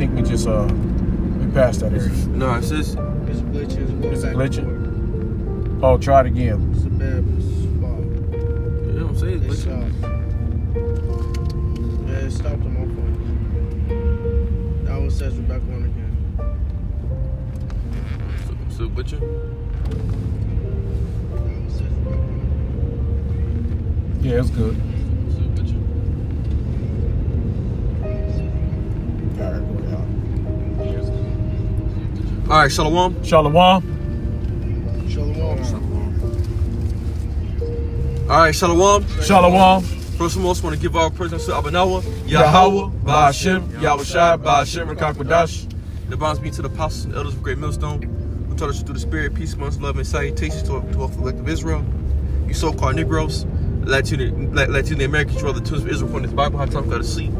think we just we passed that area. No, it says It's glitching. Is it glitching? Oh, try it again. It's a bad spot. you know what I'm saying? They It's glitching. stopped. Yeah, it stopped on my phone. That one says we're back on again. Still glitching? That one says we're back on. Yeah, it's good. Still glitching. All right, go down. All right, Shalom. Shalom. Shalom. All right, Shalom. Shalom. First and most, want to give our praise to Abanawa, Yahweh, Ba'ashem, Yahushai, Ba'ashem, Rakakwadash. that bonds me to the apostles and elders of Great Millstone, who taught us through the spirit, peace, amongst love, and salutations to all collective Israel. You so-called Negroes, Latin Americans, you are the twins of Israel from this Bible. How time got to see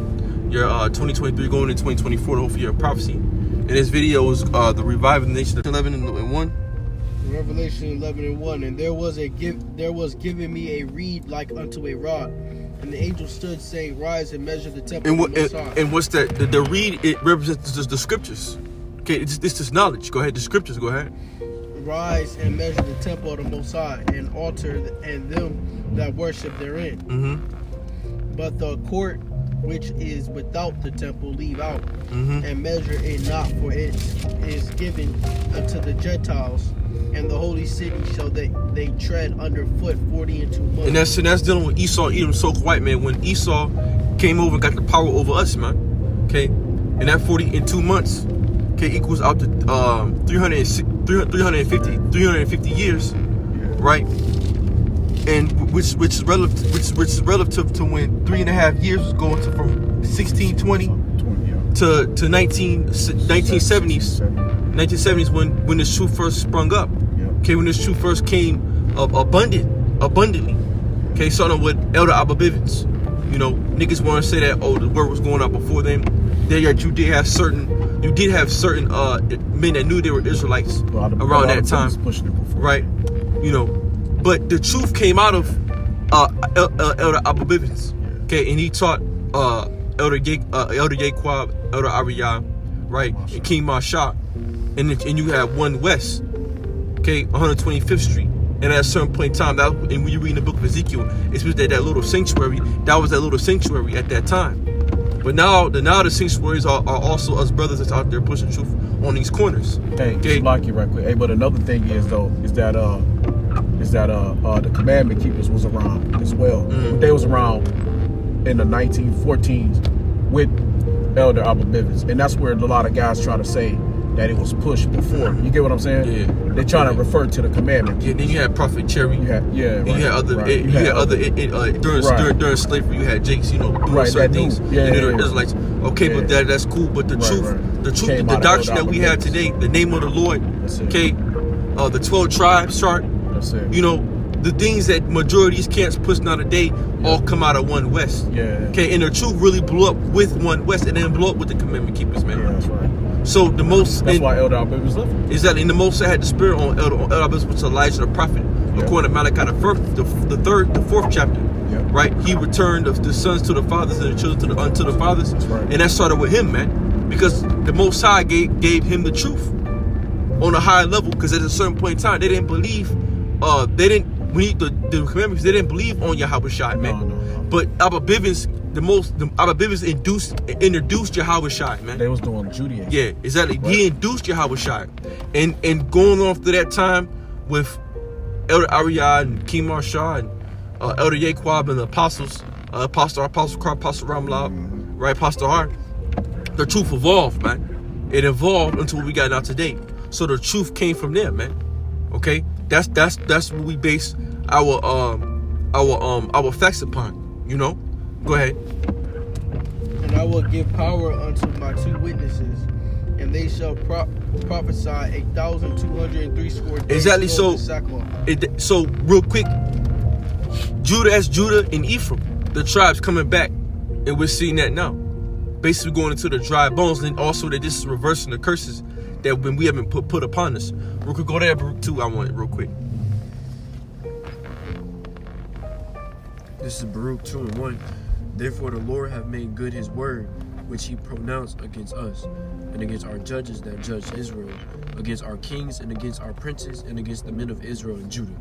your 2023 going into 2024, the whole year of prophecy. And this video is the reviving the nation of 11 and 1. Revelation 11:1, and there was given me a reed like unto a rod, and the angel stood saying, Rise and measure the temple And of the Most High. and what's that? The reed, it represents the scriptures. Okay, it's this knowledge. Go ahead, the scriptures. Go ahead. Rise and measure the temple of the Most High, and altar and them that worship therein. Mm-hmm. But the court which is without the temple leave out, Mm-hmm. and measure it not, for it is given unto the Gentiles, and the holy city shall they tread underfoot 42 months. And that's dealing with Esau, Edom, so-called white man. When Esau came over and got the power over us, man. Okay, and that 40 in 2 months, okay, equals out to 350 years, right? And which is relative to when 3.5 years was going to from 1620 to 1970s. 1970s when this truth first sprung up. Okay, when this truth first came abundantly. Okay, starting with Elder Abba Bivens. You know, niggas want to say that the word was going out before them. You did have certain men that knew they were Israelites around that time, right? You know, but the truth came out of Elder Abba Bivens. Okay, and he taught Elder Yaquab, Elder Ariyah, right, and King Mashah. And you have 1 West, okay, 125th Street. And at a certain point in time, and when you read in the book of Ezekiel, it's that little sanctuary, that was that little sanctuary at that time. But now the sanctuaries are also us brothers that's out there pushing truth on these corners. Hey, okay, like you right quick. Hey, but another thing is the commandment keepers was around as well. They was around in the 1914s with Elder Abba Bivens, and that's where a lot of guys try to say that it was pushed before. You get what I'm saying? Yeah. They're trying to refer to the commandment. Yeah. Then you had Prophet Cherry. You had during slavery. You had Jakes. You know, doing certain things. Israelites. Okay, but that's cool. But the truth, the doctrine that we have today, the name of the Lord. Okay, the 12 tribes chart. That's it. You know, the things that majority of these camps pushing out today all come out of 1 West. Yeah. Okay, and the truth really blew up with 1 West, and then blew up with the commandment keepers, man. Yeah, that's right. So the most that's why Elder Abba was living. Exactly, and the most had the spirit on Elder Abba, which is Elijah the prophet, according to Malachi the 4th chapter. Yeah. Right, he returned the sons to the fathers and the children unto the fathers, right. And that started with him, man, because the Most High gave him the truth on a higher level. Because at a certain point in time, they didn't believe, the commandments, they didn't believe on Yahushua, man. No. But Abba Bivens, Abba Bivens introduced Yahushua, man. They was doing Judaism. Yeah, exactly. Right. He induced Yahushua. And going on through that time with Elder Ariyah and King Mashah and Elder Yaquab and the apostles, Apostle Carl, Apostle Ramlab, right, Apostle Hart, the truth evolved, man. It evolved until what we got now today. So the truth came from there, man. Okay? That's what we base our facts upon, you know? Go ahead. And I will give power unto my 2 witnesses, and they shall prophesy 1,203 score days. Exactly. So real quick, Judah and Ephraim, the tribes coming back, and we're seeing that now. Basically going into the dry bones, and also that this is reversing the curses that when we haven't put upon us. Real quick, go there, Baruch 2. I want it real quick. This is Baruch 2:1. Therefore the Lord hath made good his word, which he pronounced against us, and against our judges that judged Israel, against our kings, and against our princes, and against the men of Israel and Judah,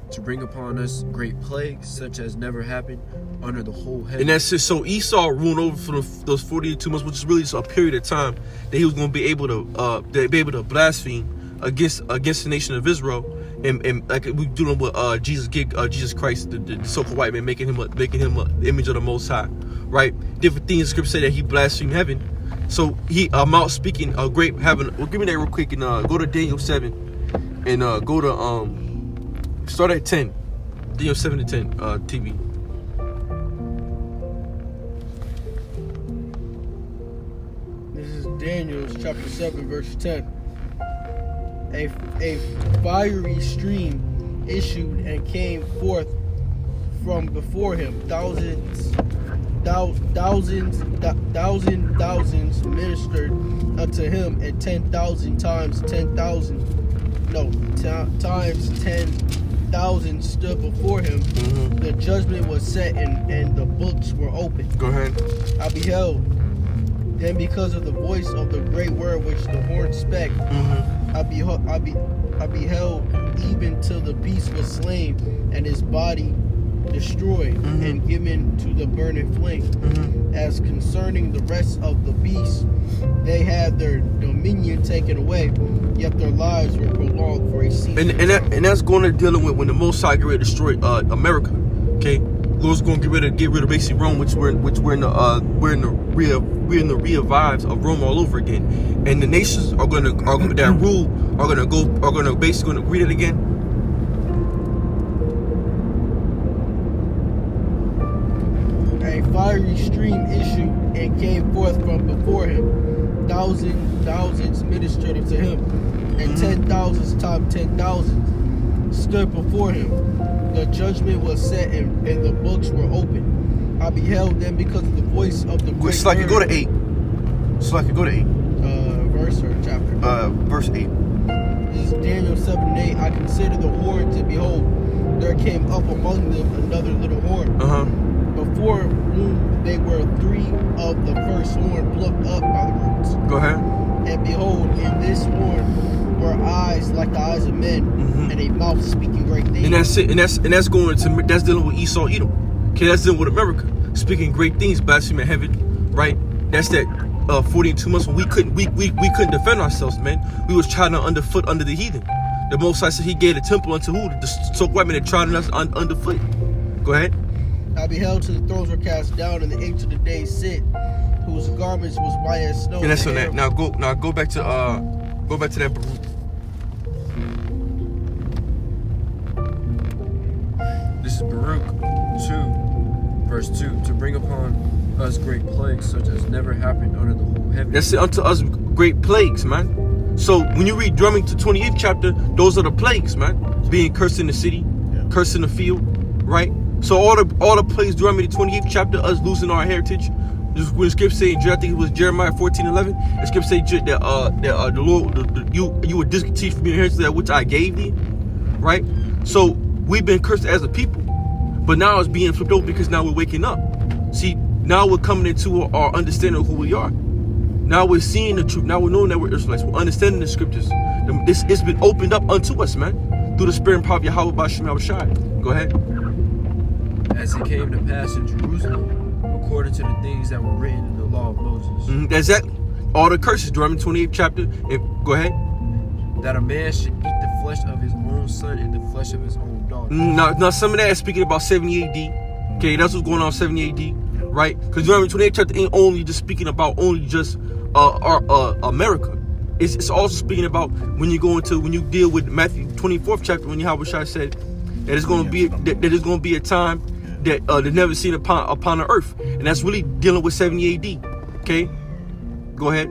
to bring upon us great plagues such as never happened under the whole heaven. And that's it. So Esau ruled over for those 42 months, which is really just a period of time that he was going to be able to blaspheme against the nation of Israel, and like we doing with Jesus Christ, the so-called white man, making him an image of the Most High, right? Different things. The scripture say that he blasphemed heaven. So he out speaking a great having. Well, give me that real quick and go to Daniel 7 and go to start at 10. Daniel 7 to 10 TV. This is Daniel chapter 7 verse 10. A fiery stream issued and came forth from before him. Thousands ministered unto him, and 10,000 times 10,000. Times 10,000 stood before him. The judgment was set, and the books were opened. Go ahead. I beheld, then because of the voice of the great word which the horn spake, I beheld even till the beast was slain, and his body destroyed and given to the burning flame. As concerning the rest of the beasts, they had their dominion taken away, yet their lives were prolonged for a season. And that's going to dealing with when the Most High get ready to destroy America. Okay, Lord's going to get rid of basically Rome, which we're in the revives of Rome all over again, and the nations are going to basically read it again. A fiery stream issued and came forth from before him. Thousands ministered unto him, and 10,000 times 10,000 stood before him. The judgment was set, and the books were opened. I beheld them because of the voice of the great So I could go to 8. Verse or chapter? Verse 8. This is Daniel 7 and 8. I considered the horns, and behold, there came up among them another little horn. Before whom they were 3 of the first horn plucked up by the roots. Go ahead. And behold, in this horn were eyes like the eyes of men, and a mouth speaking great things. And that's it. And that's dealing with Esau, Edom. Okay, that's dealing with America, speaking great things, blaspheming heaven, right? That's that 42 months when we couldn't defend ourselves, man. We was trying to underfoot under the heathen. The Most High said He gave the temple unto who? The so white men that tried us underfoot. Go ahead. I beheld till the thrones were cast down, and the ancient of days sit, whose garments was white as snow. And that's on that. Now go back to that Baruch. This is Baruch 2, verse 2, to bring upon us great plagues such as never happened under the whole heaven. That's it, unto us great plagues, man. So when you read Drumming to 28th chapter, those are the plagues, man. Being cursed in the city, cursed in the field, right? So all the plagues Drumming to 28th chapter, us losing our heritage. When the scripture say, I think it was Jeremiah 14:11, the scripture say that the Lord, you were discontinued from your heritage that which I gave thee, right? So we've been cursed as a people, but now it's being flipped over because now we're waking up. See, now we're coming into our understanding of who we are. Now we're seeing the truth. Now we're knowing that we're Israelites. We're understanding the scriptures. It's been opened up unto us, man, through the Spirit and power of Yahweh B'Shem Yahushai. Go ahead. As it came to pass in Jerusalem, according to the things that were written in the law of Moses. Exactly. All the curses, Deuteronomy 28th chapter. Go ahead. That a man should eat the flesh of his own son and the flesh of his own daughter. Now some of that is speaking about 70 AD. Okay, that's what's going on 70 AD, right? Because Deuteronomy 28th chapter ain't only just speaking about America. It's also speaking about when you deal with Matthew 24th chapter, when Yahweh said that it's going to be a time that they've never seen upon the earth, and that's really dealing with 70 AD. Okay, go ahead.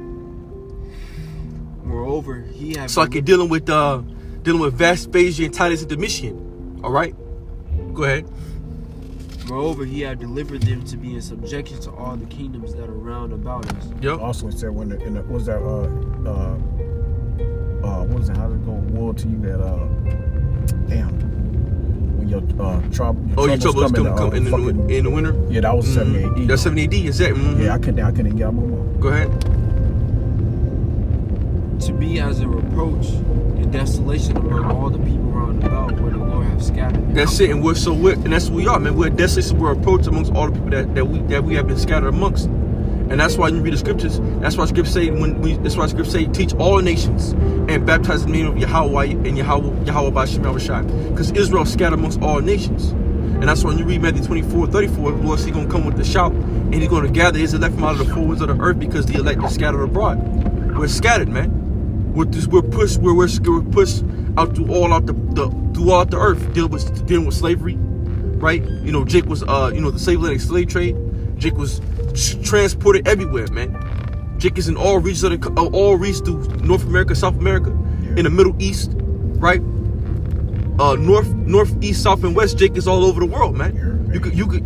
Moreover, he had so like you're dealing with Vespasian and Titus and Domitian. All right, go ahead. Moreover, he had delivered them to be in subjection to all the kingdoms that are round about us. Yep. Also, it said what was that? How did it go? Woe to you that when when your trouble. Your troubles come in the winter. Yeah, that was 70 AD. That's 70 AD. Is that? Yeah, I couldn't even get out my mom. Go ahead. To be as a reproach and desolation among all the people round about, where the Lord have scattered them. That's it, and that's what we are, man. We're a desolation, we're a reproach amongst all the people that we have been scattered amongst. And that's why you read the scriptures. That's why scriptures say that's why scriptures say teach all nations and baptize in the name of Yahweh and Yahweh by Shem Yahushai. Because Israel scattered amongst all nations. And that's why when you read Matthew 24:34, the Lord says he's gonna come with the shout, and he's gonna gather his elect from out of the four winds of the earth, because the elect are scattered abroad. We're scattered, man. We're pushed out throughout the earth, dealing with slavery, right? You know, Jake was the slave trade. Jake was transported everywhere, man. Jake is in all regions through North America, South America, in the Middle East, right? North, East, South, and West. Jake is all over the world, man.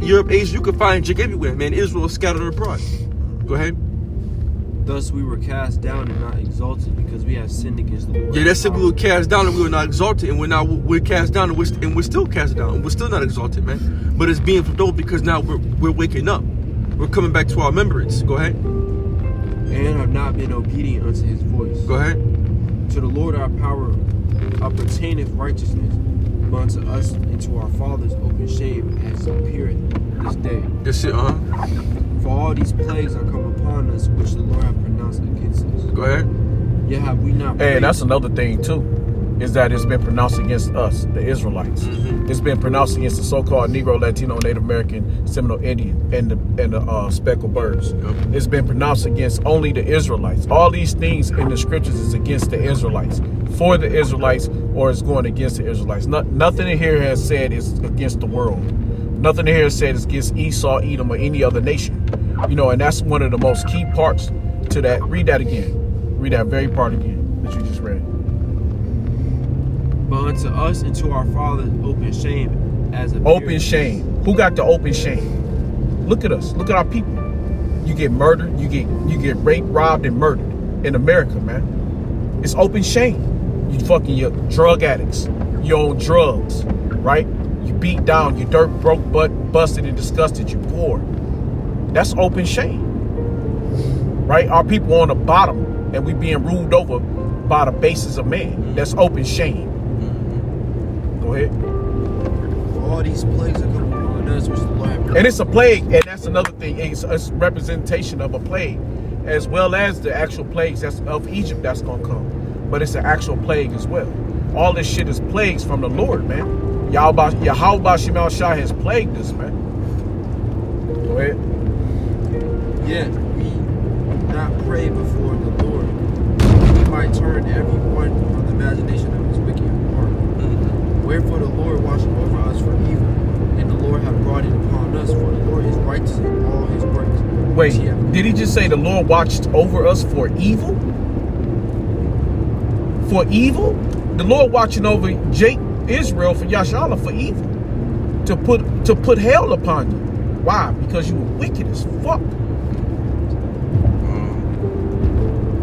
Europe, Asia, you could find Jake everywhere, man. Israel is scattered abroad. Go ahead. Thus we were cast down and not exalted, because we have sinned against the Lord. Yeah, that's it. We were cast down and we were not exalted, and we're cast down and we're still cast down and we're still not exalted, man. But it's being fulfilled because now we're waking up. We're coming back to our remembrance. Go ahead. And have not been obedient unto his voice. Go ahead. To the Lord our power obtaineth righteousness, but unto us and to our fathers open shame has appeared this day. That's it, For all these plagues are come upon us, which the Lord hath pronounced against us. Go ahead. Yet have we not prayed. And that's another thing too, is that it's been pronounced against us, the Israelites. It's been pronounced against the so-called Negro, Latino, Native American, Seminole Indian, and the speckled birds. It's been pronounced against only the Israelites. All these things in the scriptures is against the Israelites, for the Israelites, or it's going against the Israelites. Nothing in here has said it's against the world. Nothing in here said it's against Esau, Edom, or any other nation. You know, and that's one of the most key parts to that. Read that again. Read that very part again that you just read. But unto us and to our fathers open shame as a open shame. Who got the open shame? Look at us. Look at our people. You get murdered. You get raped, robbed, and murdered in America, man. It's open shame. You fucking your drug addicts. You own drugs, right? You beat down. You dirt, broke, busted, and disgusted. You poor. That's open shame, right? Our people on the bottom, and we being ruled over by the basis of man. That's open shame. Go ahead. For all these plagues are coming upon us, which the Lord hath pronounced. And it's a plague, and that's another thing. It's a representation of a plague, as well as the actual plagues that's of Egypt that's gonna come. But it's an actual plague as well. All this shit is plagues from the Lord, man. Yahweh Shem Yahushai has plagued us, man. Go ahead. Yet we not pray before the Lord, that he might turn every one from the imagination of his wicked heart. Wherefore the Lord watched over us for evil, and the Lord hath brought it upon us, for the Lord is righteous in all his works. Wait, did he just say the Lord watched over us for evil? For evil? The Lord watching over Israel for Yashala for evil. To put hell upon you. Why? Because you were wicked as fuck.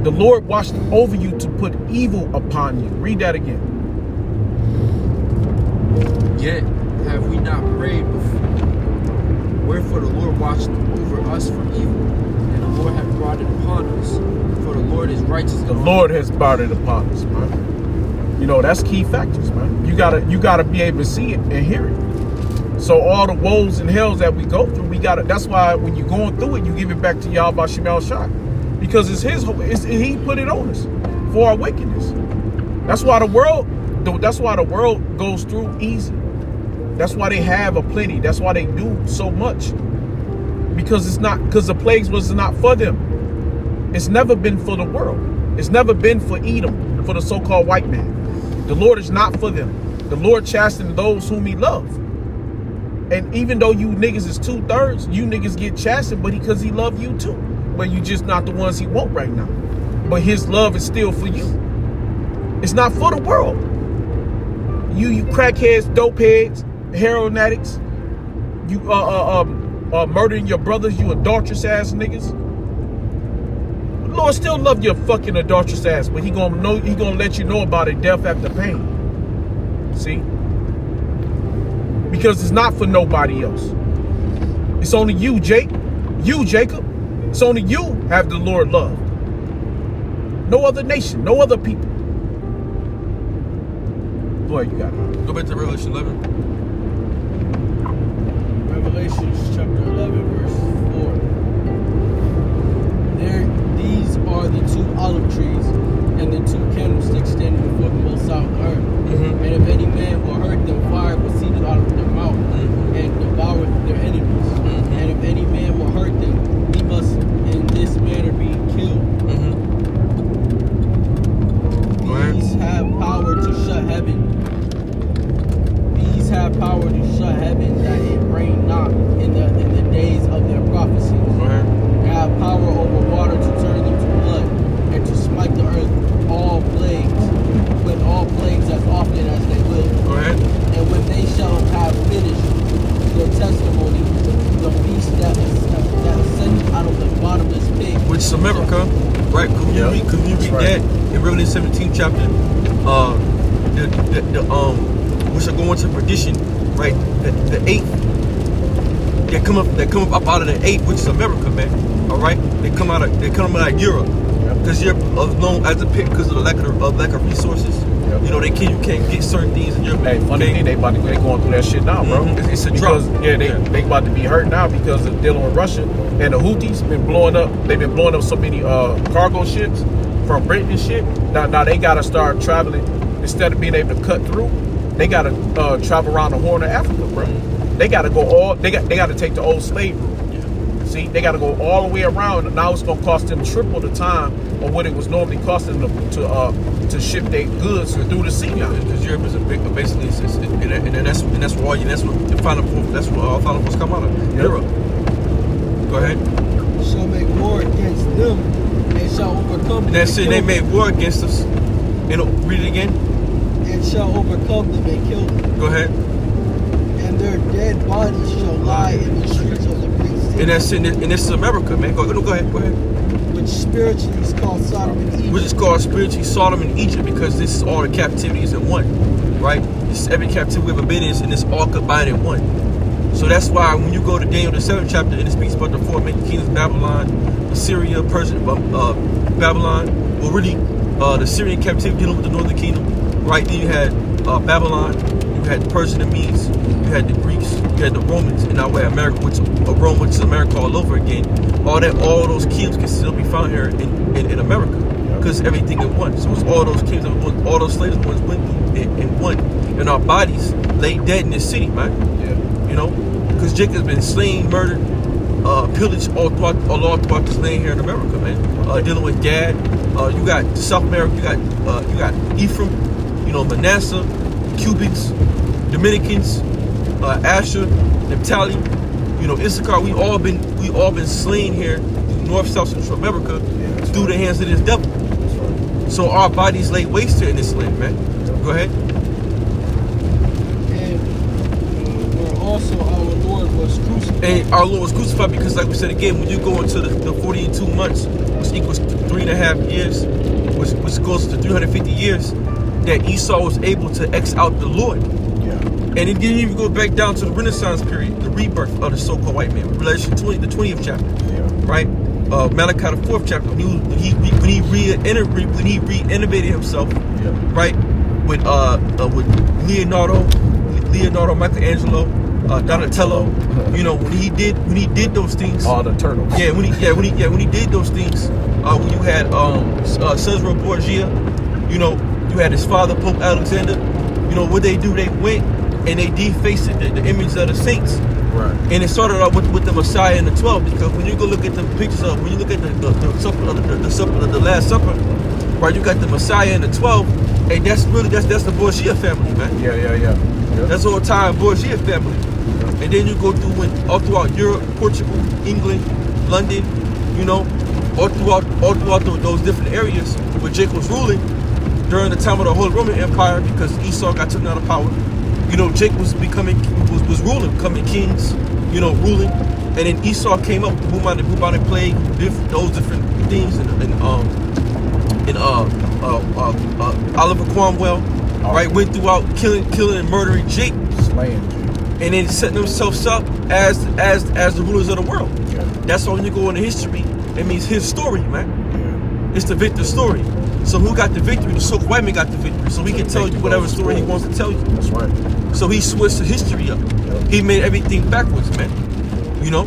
The Lord watched over you to put evil upon you. Read that again. Yet have we not prayed before. Wherefore the Lord watched over us for evil, and the Lord hath brought it upon us. For the Lord is righteous. The Lord has brought it upon us, man. You know, that's key factors, man. You gotta be able to see it and hear it. So all the woes and hells that we go through, that's why when you're going through it, you give it back to Yahweh Shem Yahushai. Because he put it on us for our wickedness. That's why the world goes through easy. That's why they have a plenty. That's why they do so much. Because the plagues was not for them. It's never been for the world. It's never been for Edom, for the so-called white man. The Lord is not for them. The Lord chastened those whom he loves. And even though you niggas is 2/3, you niggas get chastened, but because he love you too. But you just not the ones he want right now. But his love is still for you. It's not for the world. You crackheads, dope heads, heroin addicts, you murdering your brothers, you adulterous ass niggas. The Lord still love your fucking adulterous ass, but he gonna let you know about it, death after pain. See? because it's not for nobody else. It's only you, Jacob. It's only you have the Lord loved. No other nation, no other people. Boy, you got it. Go back to Revelation 11. Revelation chapter 11, verse 4. These are the 2 olive trees and the 2 candlesticks standing before the Most High on earth. Mm-hmm. And if any man will hurt them, fire proceeded out of their mouth and devoured their enemies. And if any man will hurt them, he must in this manner be killed. These have power to shut heaven. These have power to shut heaven that it rain not in the days of their prophecies. They have power over water to turn them to blood and to smite the earth all plagues with all plagues as often as they will. And when they shall have finished their testimony, the beast that ascended out of the bottomless pit, which is America, right? Can you read that in Revelation 17 chapter? We shall go into perdition, right? The 8th. They come up out of the 8th, which is America, man. All right, they come out of Europe, because Europe is known as a pit because of the lack of resources. You know, you can't get certain things in Europe. Hey, funny thing, they going through that shit now, bro. It's a drought. They about to be hurt now because of dealing with Russia, and the Houthis been blowing up. They've been blowing up so many cargo ships from Britain and shit. Now they gotta start traveling instead of being able to cut through. They gotta travel around the Horn of Africa, bro. They gotta go they gotta take the old slave route. See, they gotta go all the way around. Now it's gonna cost them triple the time of what it was normally costing them to ship their goods through the sea now. Because Europe is basically, that's where the final force come out of. Europe. Go ahead. Shall make war against them and shall overcome them. And that's it. They made war against us. Read it again. And shall overcome them and kill them. Go ahead. And their dead bodies shall lie in the streets of the great city. And that's and this is America, man. Go ahead. Which spiritually is called Sodom and Egypt. Which is called spiritually Sodom and Egypt, because this is all the captivities in one, right? This is every captivity we've ever been in, and it's all combined in one. So that's why when you go to Daniel the 7th chapter, and it speaks about the 4 main kingdoms: Babylon, Assyria, Persia, Babylon. Well, really, the Syrian captivity dealing with the northern kingdom, right? Then you had Babylon, you had the Persian and Medes, you had the Greeks, you had the Romans, and now we're America, which is America all over again. All those kingdoms can still be found here in America, because everything in one. So it's all those kingdoms, all those slaves ones went in one, and our bodies lay dead in this city, man. You know, because Jacob's been slain, murdered, pillaged all throughout this land here in America, man. Dealing with Gad, you got South America, you got Ephraim, Manasseh, Cubans, Dominicans, Asher, Naphtali, Issachar. We all been slain here, North, South, Central America, through the hands of this devil. So our bodies lay waste here in this land, man. Go ahead. Also, our Lord was crucified. And our Lord was crucified because, like we said again, when you go into the 40 and 2 months, which equals 3.5 years, which goes to 350 years, that Esau was able to X out the Lord. And it didn't even go back down to the Renaissance period, the rebirth of the so-called white man. Revelation 20, the 20th chapter, right? Malachi the 4th chapter, when he re-innovated himself, right? With Leonardo, Michelangelo, Donatello, when he did those things, all the turtles. When he did those things, when you had Cesare Borgia, you had his father Pope Alexander, what they do? They went and they defaced the image of the saints. Right. And it started out with the Messiah and the 12, because when you go look at the pictures of, when you look at the Last Supper, right, you got the Messiah and the 12, and that's the Borgia family, man. Yeah. That's the entire Borgia family. And then you go through all throughout Europe, Portugal, England, London, all throughout those different areas where Jacob was ruling during the time of the Holy Roman Empire, because Esau got taken out of power. Jacob was ruling, becoming kings, ruling, and then Esau came up with the bubonic plague, those different things, and Oliver Cromwell, right, went throughout killing and murdering Jake, slaying Jake. and then setting themselves up as the rulers of the world. Yeah. That's why when you go into history, it means his story, man. Yeah. It's the victor story. So who got the victory? The so-called white man got the victory. So he can tell you whatever story he wants to tell you. That's right. So he switched the history up. He made everything backwards, man. You know?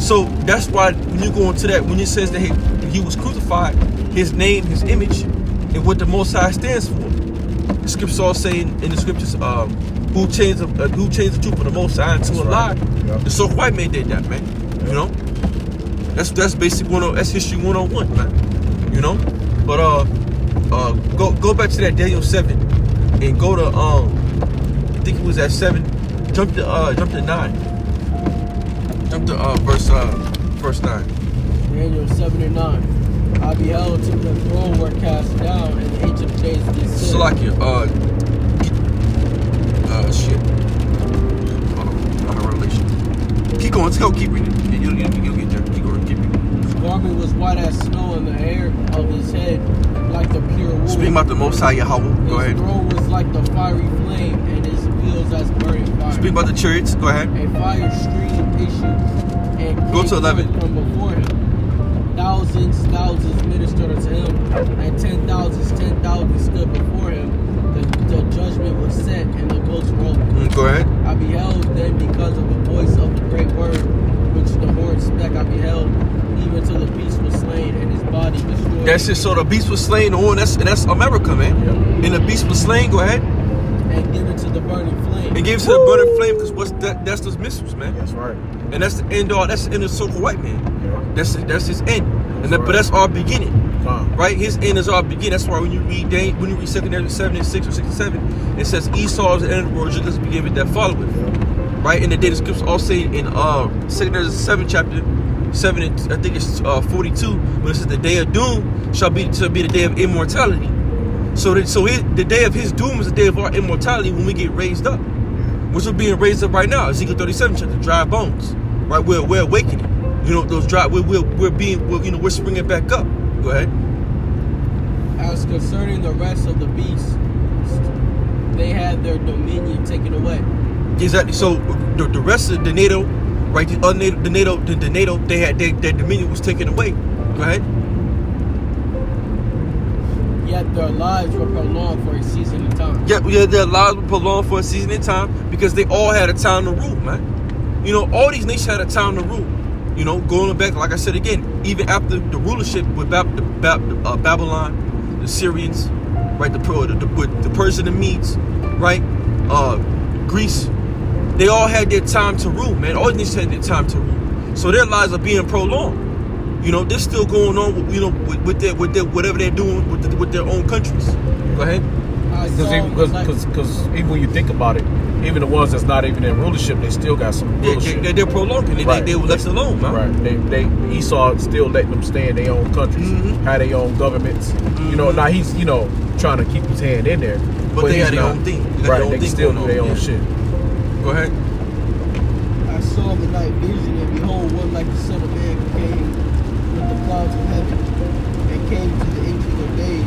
So that's why when you go into that, when it says that he was crucified, his name, his image, and what the Most High stands for. The scriptures all saying in the scriptures, who changed the truth of the Most High into a lie. Yeah. The so white man did that, man. You know? That's basic that's history 101, man. You know? But go back to that Daniel 7 and go to I think it was at 7. Jump to 9. Jump to verse 9. Daniel 7 and 9. I beheld till the throne were cast down, and the Ancient of Days did sit. Salakia, shit. I'm a revelation. Keep going, let's go, keep reading. You'll get there. Keep going, keep reading. His garment was white as snow, and the hair of his head like the pure wool. Speaking about the Most High Yahweh, go ahead. His throne was like the fiery flame, and his wheels as burning fire. Speak about the chariots, go ahead. A fire stream issued and Go to 11. from before him. Thousands ministered unto him, and 10,000s stood before him. The judgment was set, and the books were opened. Go ahead. I beheld then because of the voice of the great word, which the horn spake. I beheld, even till the beast was slain, and his body destroyed. That's it. So the beast was slain, and that's America, man. Yeah. And the beast was slain, go ahead. And given to the burning flame. And gave it to the burning flame, because that's those missiles, man. That's right. And that's the end all. That's the end of the so-called white man. Yeah. That's his end. But that's our beginning, right? His end is our beginning. That's why when you read 2 Nevi'im 7 and 6 or 6 and 7, it says Esau is the end of the world, just be given that follow it, right? And the day the scriptures all say in 2 Nevi'im 7 chapter 7 and I think it's 42, when it says the day of doom shall be the day of immortality. So the day of his doom is the day of our immortality when we get raised up, which is being raised up right now. Ezekiel 37 chapter, dry bones, right? We're awakening. You know, those dry, we're springing back up. Go ahead. As concerning the rest of the beasts, they had their dominion taken away. Exactly. So the rest of the NATO, right? The NATO, they had their dominion was taken away. Go ahead. Yet their lives were prolonged for a season of time. Yeah, their lives were prolonged for a season of time because they all had a time to rule, man. You know, all these nations had a time to rule. You know, going back, like I said again, even after the rulership with Babylon, the Syrians, right, the Persian, the Medes, right, Greece, they all had their time to rule, man. All these nations had their time to rule, so their lives are being prolonged. You know, they're still going on, you know, with their whatever they're doing with their own countries. Go ahead. Because even when you think about it, even the ones that's not even in rulership, they still got some rulership. They're prolonging it. Right. They were left alone, man. Right. Esau still letting them stay in their own countries, have their own governments. Mm-hmm. You know, now he's, you know, trying to keep his hand in there. But they had their own thing. They can still do their own shit. Go ahead. I saw the night vision, and behold, one like the Son of Man came with the clouds of heaven, and came to the Ancient of Days,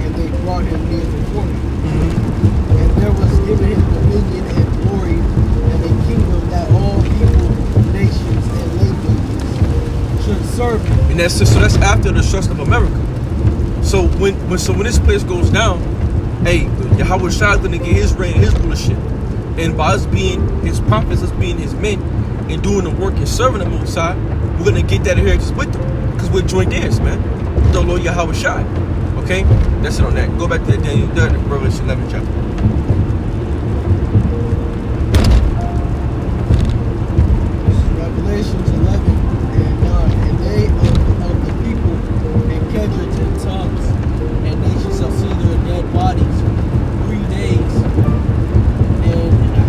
and they brought him near before him. And there was given him dominion and glory and a kingdom that all people, nations, and languages should serve him. And that's after the destruction of America. So when this place goes down, hey, Yahweh Shai is gonna get his reign, his rulership. And by us being his prophets, us being his men, and doing the work and serving the Most High, we're gonna get that inheritance with them. Because we're joint heirs, man. With the Lord Yahweh Shai. Okay? That's it on that. Go back to Daniel, Revelation 11 chapter. Revelations 11 and 9. And they of the people and kindreds and tongues and nations shall see their dead bodies 3 days and a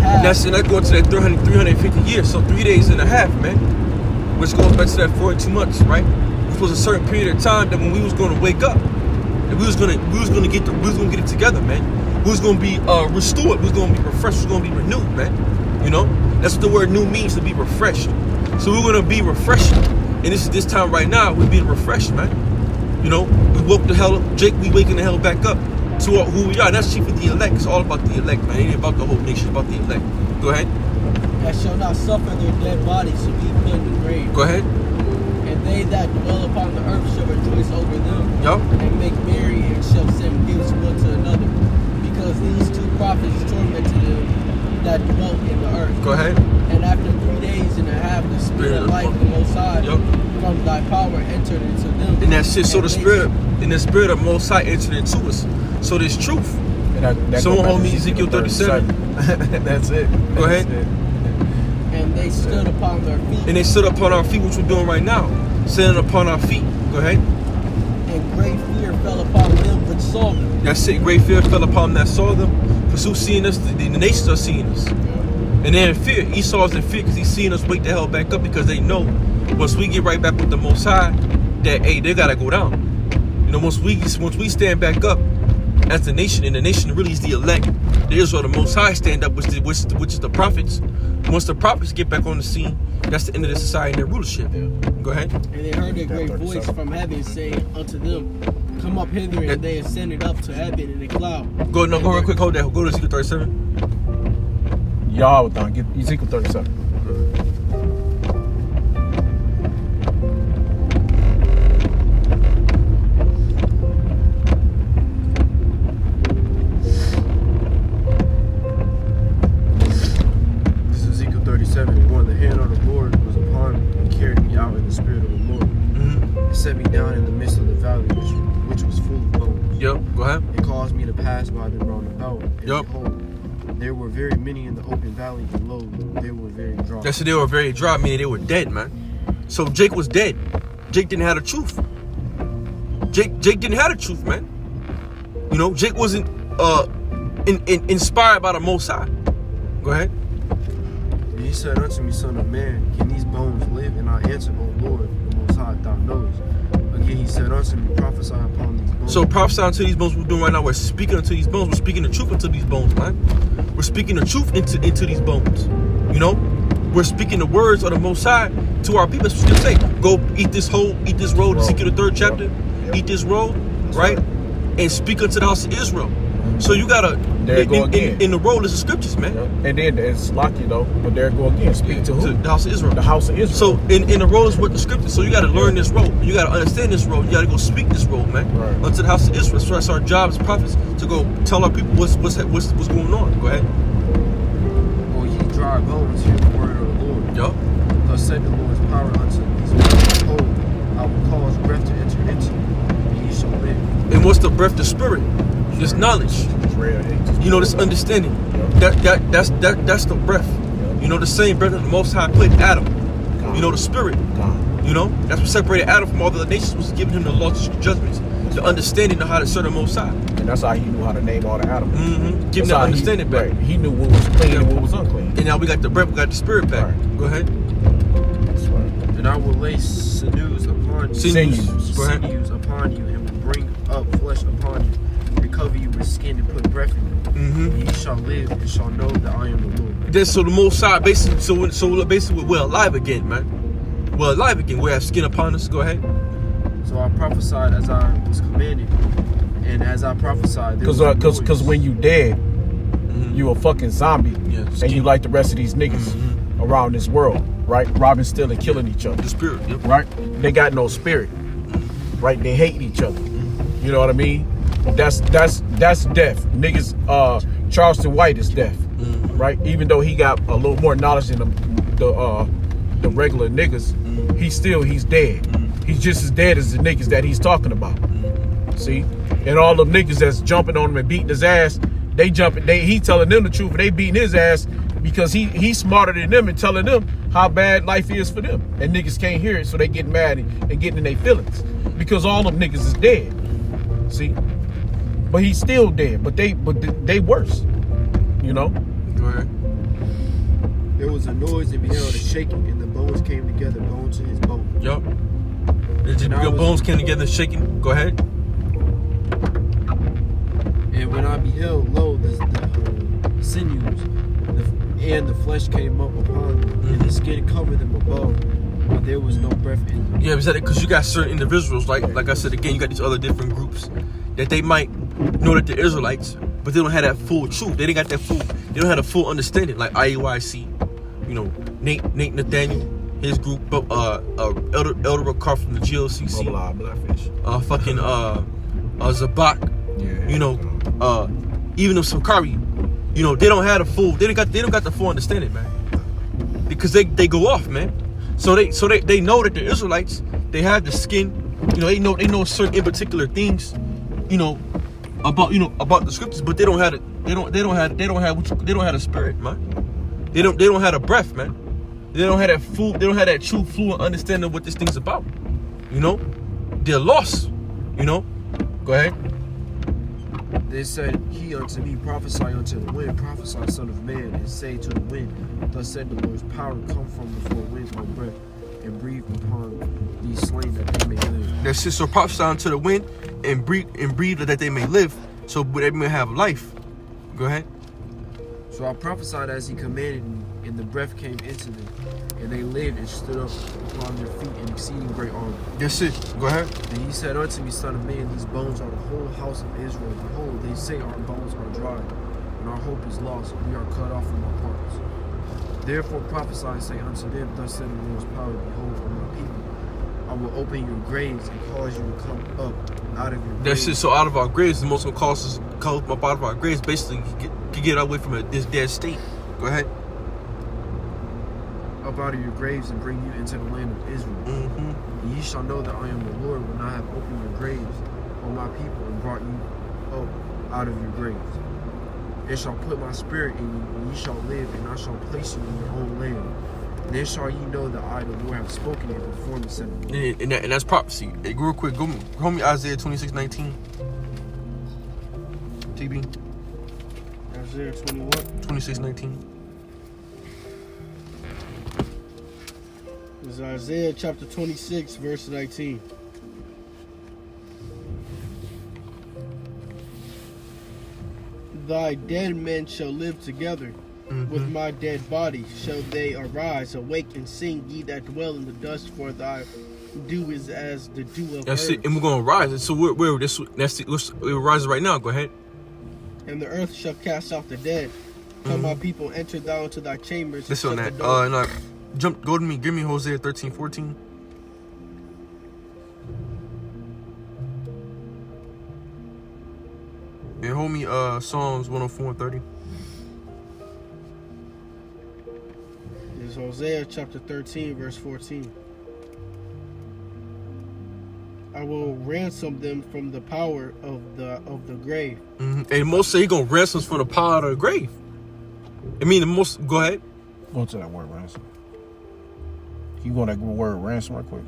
half. And that's going to that 350 years. So 3 days and a half, man. Which goes back to that 42 months, right? Which was a certain period of time that when we was going to wake up. And we was gonna get it together, man. We was gonna be restored. We was gonna be refreshed. We was gonna be renewed, man. You know, that's what the word "new" means, to be refreshed. So we're gonna be refreshed, and this time right now we're being refreshed, man. You know, we woke the hell up. Jake, we waking the hell back up. to who we are. And that's chiefly the elect. It's all about the elect, man. It ain't about the whole nation. It's about the elect. Go ahead. That shall not suffer their dead bodies to be put in the grave. Go ahead. And they that dwell upon the earth shall rejoice over them. Yup. And make merry and shall send gifts one to another. Because these two prophets tormented them that dwelt in the earth. Go ahead. And after 3 days and a half, the spirit of life, the Most High, from thy power entered into them. And that shit, so the spirit of Most High entered into us. So there's truth. Someone hold me Ezekiel 37. That's it. Go ahead. And they stood upon their feet. And they stood upon our feet, which we're doing right now. Sitting upon our feet. Go ahead. And great fear fell upon them which saw them. That's it. Great fear fell upon them that saw them. Because who's seeing us? The nations are seeing us. And they're in fear. Esau's in fear because he's seeing us wake the hell back up, because they know once we get right back with the Most High, that, hey, they got to go down. You know, once we stand back up as the nation, and the nation really is the elect, the Israel, the Most High stand up, which is the prophets. Once the prophets get back on the scene, that's the end of the society and their rulership. Go ahead. And they heard a great voice from heaven saying unto them, come up hither, and they ascended up to heaven in a cloud. Go real quick, hold that. Go to Ezekiel 37. Y'all done. Get Ezekiel 37. This is Ezekiel 37. One, the hand of the Lord was upon me and carried me out in the spirit of the Lord. It set me down in the midst of the valley, which was full of bones. Yep, go ahead. It caused me to pass by them round about. And behold, there were very many in the open valley, and lo, they were very dry. That's they were very dry, meaning they were dead, man. So Jake was dead. Jake didn't have the truth. Jake didn't have the truth, man. You know, Jake wasn't inspired by the Most High. Go ahead. And he said unto me, Son of man, can these bones live? And I answered, O Lord, the Most High, thou knowest. Again he said unto me, prophesy upon these bones. So prophesy unto these bones. We're doing right now. We're speaking unto these bones. We're speaking the truth into these bones, man. We're speaking the truth into these bones. You know, we're speaking the words of the Most High to our people. That's what you say. Go eat this roll. Ezekiel the 3rd chapter. Eat this roll, right? And speak unto the house of Israel. So you gotta. There go again. In the roll is the scriptures, man. And then it's lucky though, but there go again. Speak to who? To the house of Israel. The house of Israel. So in the roll is with the scriptures. So you gotta learn this roll. You gotta understand this roll. You gotta go speak this roll, man. Right. Unto the house of Israel. So that's our job as prophets, to go tell our people what's going on. Go ahead. O ye dry bones, hear the word of the Lord. Yup. Thus said the Lord's power unto these bones, behold, I will cause breath to enter into you, and ye shall live. And what's the breath? The spirit. This knowledge. You know, this understanding. That's the breath. You know, the same breath that the Most High put in Adam. You know, the spirit. You know, that's what separated Adam from all the other nations, was giving him the laws, judgments, the understanding of how to serve the Most High. And that's how he knew how to name all the animals. Give him that understanding back. He knew what was clean and what was unclean. And now we got the breath, we got the spirit back. Right. Go ahead. And I will lay sinews upon you. Sinews. Go ahead. Sinews upon you, and will bring up flesh upon you, and cover you with skin, and put breath in you. And ye shall live, and shall know that I am the Lord. Then, so the Most High, basically, so basically we're alive again, man. We're alive again. We have skin upon us. Go ahead. So I prophesied as I was commanded, and as I prophesied, because when you dead, you a fucking zombie, and you like the rest of these niggas around this world, right? Robbing, stealing, killing each other. The spirit, right? They got no spirit, right? They hate each other. You know what I mean? That's death. Niggas, Charleston White is death, right? Even though he got a little more knowledge than the regular niggas, he's dead. He's just as dead as the niggas that he's talking about. See? And all them niggas that's jumping on him and beating his ass, he telling them the truth, and they beating his ass because he's smarter than them and telling them how bad life is for them. And niggas can't hear it, so they get mad and getting in their feelings. Because all them niggas is dead. See? But he's still dead. But they worse. You know? Go ahead. There was a noise and beheld a shaking, and the bones came together, bone to his bone. Yup. Your bones came together shaking. Go ahead. And when I beheld, lo, the sinews and the flesh came up upon them, and the skin covered them above, but there was no breath in them. Yeah, because you got certain individuals, like I said again, you got these other different groups that they might know that the Israelites, but they don't have that full truth. They don't have the full understanding. Like IUIC, you know, Nate Nathaniel, his group, Elder Ricard from the GLCC, Blackfish, fucking Zabak, yeah, you know, even of Sakari, you know, they don't got the full understanding, man, because they go off, man. So they know that the Israelites, they have the skin, you know, they know certain in particular things, you know, about the scriptures, but they don't have the spirit, man. They don't have the breath, man. They don't have that true fluent understanding of what this thing's about. You know? They're lost. You know? Go ahead. They said he unto me, prophesy unto the wind, prophesy, son of man, and say to the wind, thus said the Lord's power, come from before wind my breath, and breathe upon these slain that they may live. That's it. So prophesy unto the wind and breathe that they may live, so they may have life. Go ahead. So I prophesied as he commanded me, and the breath came into them, and they lived and stood up upon their feet in exceeding great army. That's it. Go ahead. And he said unto me, son of man, these bones are the whole house of Israel. Behold, they say our bones are dry, and our hope is lost, and we are cut off from our parts. Therefore prophesy and say unto them, thus said the Lord's power, behold, O my people, I will open your graves and cause you to come up out of your graves. That's it. So out of our graves, the most gonna cause us come up out of our graves, basically get away from this dead state. Go ahead. Up out of your graves and bring you into the land of Israel. Mm-hmm. And ye shall know that I am the Lord when I have opened your graves, O my people, and brought you up out of your graves. And shall put my spirit in you, and ye shall live, and I shall place you in your own land. And then shall ye know that I, the Lord, have spoken it before me, said the Lord. And that's prophecy. Hey, real quick, go me Isaiah 26:19. TB. Isaiah 21. 26:19. This is Isaiah chapter 26, verse 19. Thy dead men shall live together. Mm-hmm. With my dead body shall they arise. Awake and sing, ye that dwell in the dust, for thy dew is as the dew of That's earth. it. And we're gonna rise. So we're rising right now. Go ahead. And the earth shall cast out the dead. Come, my people, enter thou into thy chambers. This on and shut that. the door. Go to me. Give me Hosea 13:14. And hold me Psalms 104:30. This is Hosea chapter 13, verse 14. I will ransom them from the power of the grave. Mm-hmm. And most say he gonna ransom us from the power of the grave. I mean, the most. Go ahead. Go to that word ransom. You go to that word ransom right quick.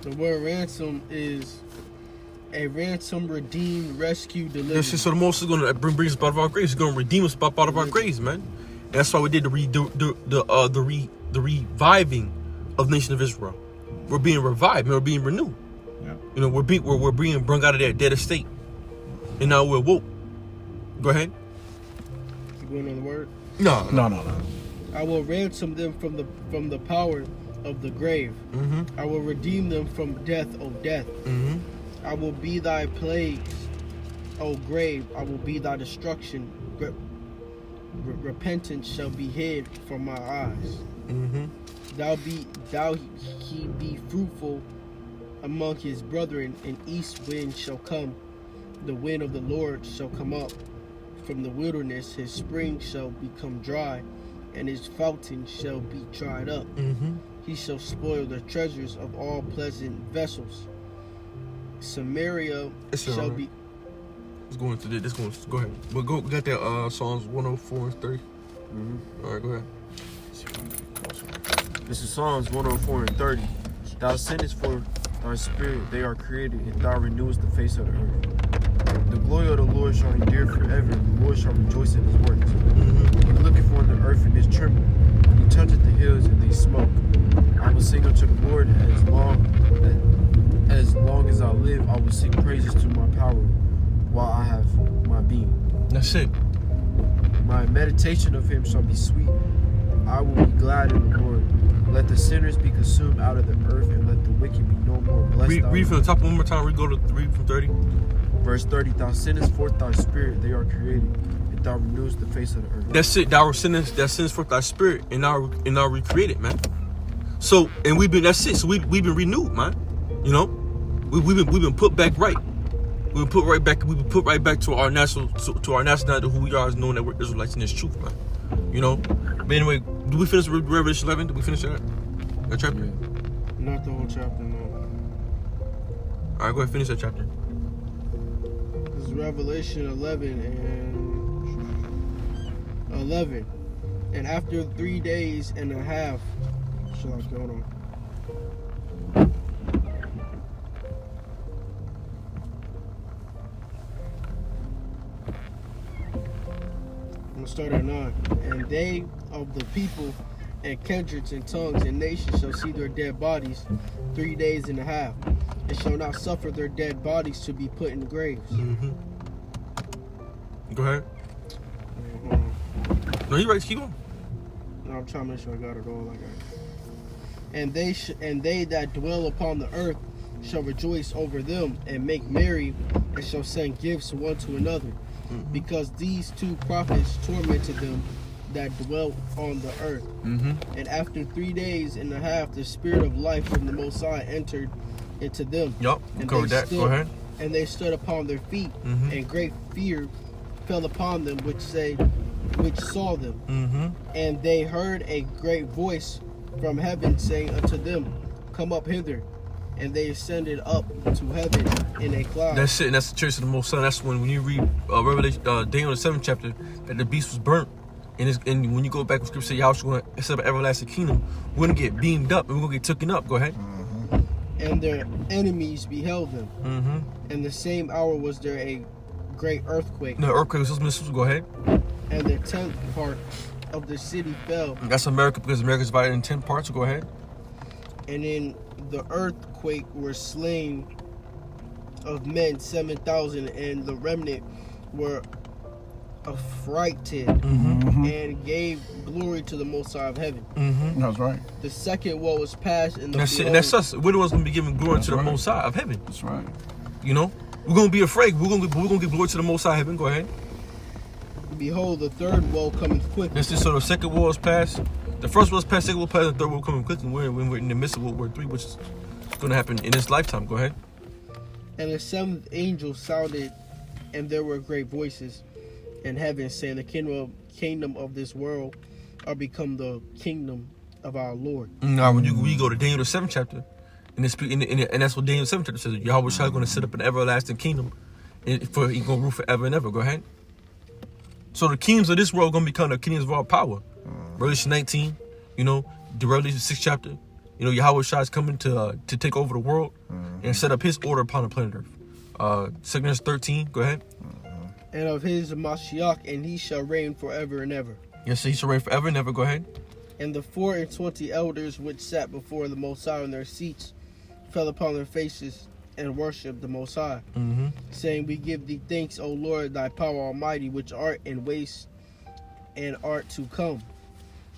The word ransom is a ransom, redeem, rescue, deliver. That's just so the most is gonna bring us out of our graves. He's gonna redeem us out of our graves, man. And that's why we did the reviving of the nation of Israel. We're being revived, and we're being renewed. Yeah. You know, we're being brought out of that dead estate, and now we're woke. Go ahead. You going on the word? No. I will ransom them from the power of the grave. Mm-hmm. I will redeem them from death, O death. Mm-hmm. I will be thy plagues, O grave. I will be thy destruction. Repentance shall be hid from my eyes. Mm-hmm. He be fruitful among his brethren. An east wind shall come. The wind of the Lord shall come up from the wilderness. His spring shall become dry, and his fountain shall be dried up. Mm-hmm. He shall spoil the treasures of all pleasant vessels. Samaria shall be. Let's go into this. Go ahead. We got that Psalms 104:30. Mm-hmm. All right, go ahead. This is Psalms 104:30. Thou sendest for thy spirit, they are created, and thou renewest the face of the earth. The glory of the Lord shall endure forever. The Lord shall rejoice in his works. He looketh on the earth and is trembled. He toucheth the hills and they smoke. I will sing unto the Lord as long as I live. I will sing praises to my power while I have my being. That's it. My meditation of him shall be sweet. I will be glad in the Lord. Let the sinners be consumed out of the earth, and let the wicked be no more blessed. Read from the top one more time. We go to read from 30. Verse 30. Thou sendest forth thy spirit, they are created, and thou renewest the face of the earth. That's it. Thou sends forth thy spirit, and now recreated, man. So, and that's it. So we've been renewed, man. You know, we've been put back right. We've been put right back to our nationality, who we are, as knowing that we're Israelites in this truth, man. You know. But anyway, do we finish Revelation 11? Did we finish that chapter? Yeah. Not the whole chapter, no. All right, go ahead, finish that chapter. This is Revelation 11 and 11. And after 3 days and a half, shall I go on? I'm gonna start at 9. And they of the people and kindreds and tongues and nations shall see their dead bodies 3 days and a half, and shall not suffer their dead bodies to be put in graves. Go ahead. Hold on. No, you're right. Keep going. No, I'm trying to make sure I got it all. I got it. And they that dwell upon the earth shall rejoice over them, and make merry, and shall send gifts one to another, because these two prophets tormented them that dwelt on the earth. And after 3 days and a half, the spirit of life from the Most High entered into them. Yup, covered that. Go ahead. And they stood upon their feet, and great fear fell upon them which saw them. And they heard a great voice from heaven saying unto them, Come up hither. And they ascended up to heaven in a cloud. That's it. And that's the church of the Most High. That's when you read Revelation, Daniel the 7th chapter, that the beast was burnt. And when you go back to scripture, Yahweh's going to set up an everlasting kingdom. We're going to get beamed up and we're going to get taken up. Go ahead. And their enemies beheld them. And the same hour was there a great earthquake. No, earthquake was supposed to go ahead. And the 10th part of the city fell. That's America, because America is divided in 10 parts. So go ahead. And in the earthquake were slain of men 7,000, and the remnant were affrighted and gave glory to the Most High of heaven. That's right. The second woe was passed, and That's it. And that's us. We're the ones going to be giving glory to the Most High of heaven. That's right. You know, we're going to be afraid. We're going to give glory to the Most High of heaven. Go ahead. Behold, the third woe cometh quickly. That's it. So the second war is passed. The first war is passed. Second war passed. The third war coming quickly. We're in the midst of World War III, which is going to happen in this lifetime. Go ahead. And the seventh angel sounded, and there were great voices in heaven, saying, The kingdom of this world are become the kingdom of our Lord. Now, when you go to Daniel the 7th chapter, and that's what Daniel the 7th chapter says. Yahweh Shai is going to set up an everlasting kingdom, and he's going to rule forever and ever. Go ahead. So the kingdoms of this world are going to become the kingdoms of our power. Revelation 19, you know, the Revelation 6th chapter, you know, Yahweh Shai is coming to take over the world and set up his order upon the planet Earth. 2 Corinthians 13, go ahead. And of his Mashiach, and he shall reign forever and ever. Yes, he shall reign forever and ever. Go ahead. And the 24 elders which sat before the Most High on their seats fell upon their faces and worshiped the Most High, saying, We give thee thanks, O Lord, thy power almighty, which art in waste and art to come,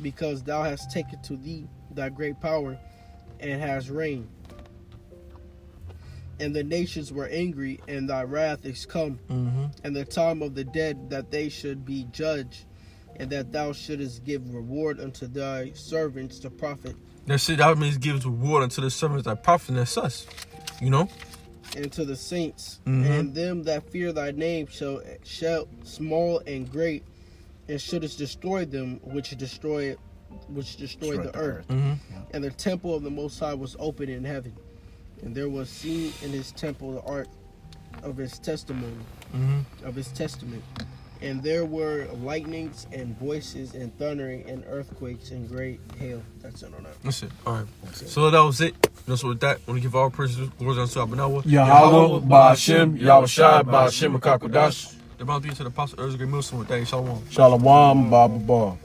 because thou hast taken to thee thy great power and hast reigned. And the nations were angry, and thy wrath is come, and the time of the dead that they should be judged, and that thou shouldest give reward unto thy servants, the prophet. That's it. That means gives reward unto the servants, thy prophet, and that's us. You know? And to the saints, and them that fear thy name shall small and great, and shouldest destroy them which destroy the earth. And the temple of the Most High was open in heaven, and there was seen in his temple the ark of his testimony, of his testament. And there were lightnings and voices and thundering and earthquakes and great hail. That's it on that. That's it. All right. So that was it. know, so with that, I want to give all praises, glory unto Abanawa. Yahweh, Ba'ashem, Yahushai, Ba'ashem, Akakodash. The bounty to the Apostle Erzgate Milson with that. Shalom. Shalom, Baba Bar.